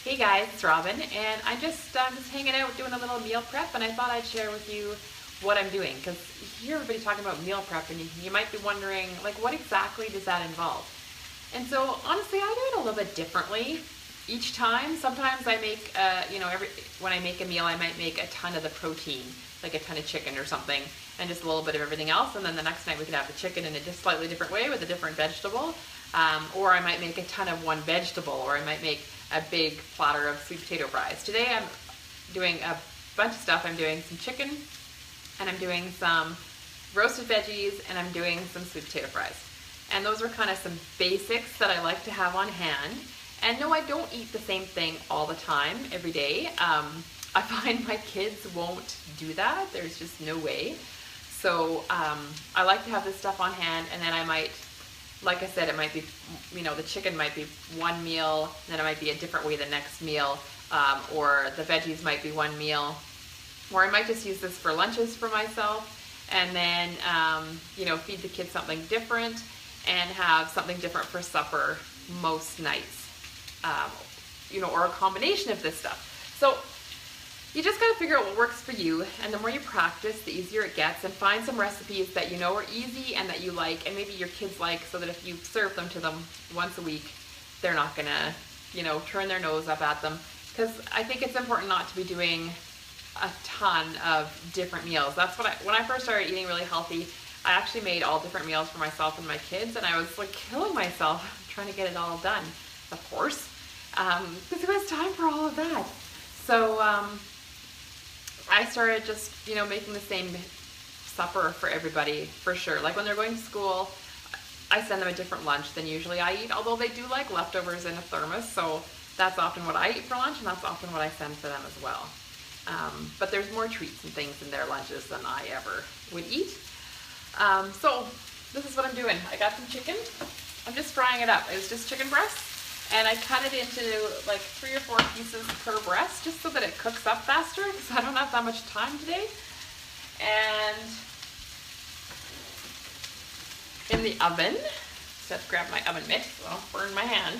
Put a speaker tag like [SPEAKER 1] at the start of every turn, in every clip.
[SPEAKER 1] Hey guys, it's Robin, and I'm just hanging out doing a little meal prep, and I thought I'd share with you what I'm doing, because you hear everybody talking about meal prep, and you might be wondering, like, what exactly does that involve? And so, honestly, I do it a little bit differently each time. Sometimes I make, when I make a meal, I might make a ton of the protein, like a ton of chicken or something, and just a little bit of everything else, and then the next night we could have the chicken in a just slightly different way with a different vegetable. Or I might make a ton of one vegetable, or I might make a big platter of sweet potato fries. Today I'm doing a bunch of stuff. I'm doing some chicken, and I'm doing some roasted veggies, and I'm doing some sweet potato fries. And those are kind of some basics that I like to have on hand. And no, I don't eat the same thing all the time, every day. I find my kids won't do that. There's just no way. So I like to have this stuff on hand, and then I might, like I said, it might be, the chicken might be one meal, then it might be a different way the next meal, or the veggies might be one meal, or I might just use this for lunches for myself, and then, feed the kids something different, and have something different for supper most nights, or a combination of this stuff. So you just gotta figure out what works for you, and the more you practice, the easier it gets, and find some recipes that you know are easy and that you like, and maybe your kids like, so that if you serve them to them once a week, they're not gonna, turn their nose up at them. Because I think it's important not to be doing a ton of different meals. That's what when I first started eating really healthy, I actually made all different meals for myself and my kids, and I was like killing myself trying to get it all done, of course, because there was time for all of that. So, I started just, making the same supper for everybody, for sure. Like when they're going to school, I send them a different lunch than usually I eat, although they do like leftovers in a thermos, so that's often what I eat for lunch, and that's often what I send for them as well. But there's more treats and things in their lunches than I ever would eat. So this is what I'm doing. I got some chicken. I'm just frying it up. It was just chicken breasts. And I cut it into like 3 or 4 pieces per breast, just so that it cooks up faster, because I don't have that much time today. And in the oven, so I have to grab my oven mitt so I don't burn my hand.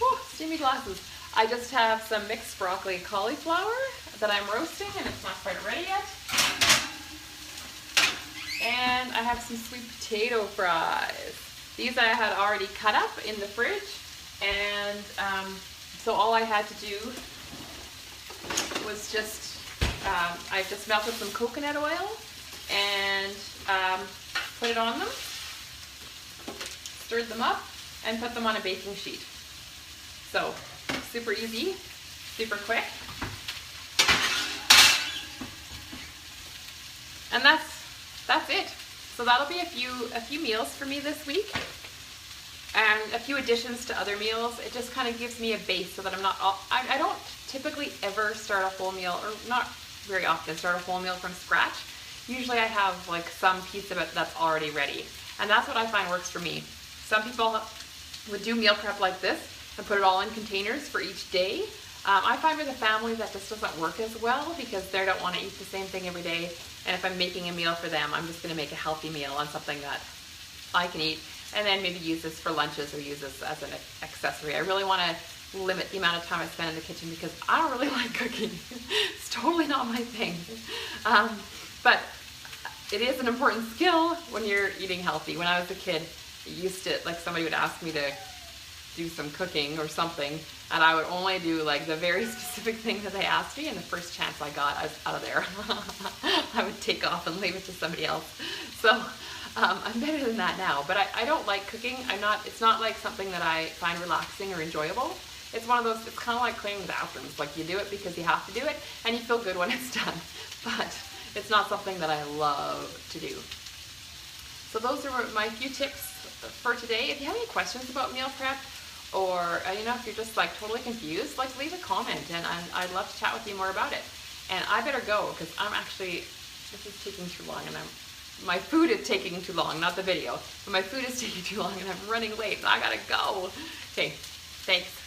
[SPEAKER 1] Oh, steamy glasses. I just have some mixed broccoli cauliflower that I'm roasting, and it's not quite ready yet. And I have some sweet potato fries. These I had already cut up in the fridge, and so all I had to do was just, I just melted some coconut oil and put it on them, stirred them up, and put them on a baking sheet. So super easy, super quick. And that's it. So that'll be a few meals for me this week, and a few additions to other meals. It just kind of gives me a base so that I'm not, I don't typically ever start a whole meal, or not very often start a whole meal from scratch. Usually I have like some piece of it that's already ready, and that's what I find works for me. Some people would do meal prep like this and put it all in containers for each day. I find with a family that just doesn't work as well, because they don't want to eat the same thing every day. And if I'm making a meal for them, I'm just going to make a healthy meal on something that I can eat, and then maybe use this for lunches or use this as an accessory. I really want to limit the amount of time I spend in the kitchen, because I don't really like cooking. It's totally not my thing. But it is an important skill when you're eating healthy. When I was a kid, it used to, like, somebody would ask me to do some cooking or something, and I would only do like the very specific thing that they asked me, and the first chance I got, I was out of there. I would take off and leave it to somebody else. So I'm better than that now, but I don't like cooking. It's not like something that I find relaxing or enjoyable. It's one of those, it's kind of like cleaning the bathrooms. Like, you do it because you have to do it, and you feel good when it's done, but it's not something that I love to do. So those are my few tips for today. If you have any questions about meal prep, or if you're just like totally confused, like, leave a comment, and I'd love to chat with you more about it. And I better go, because this is taking too long, and my food is taking too long, not the video, but my food is taking too long, and I'm running late, so I gotta go. Okay, thanks.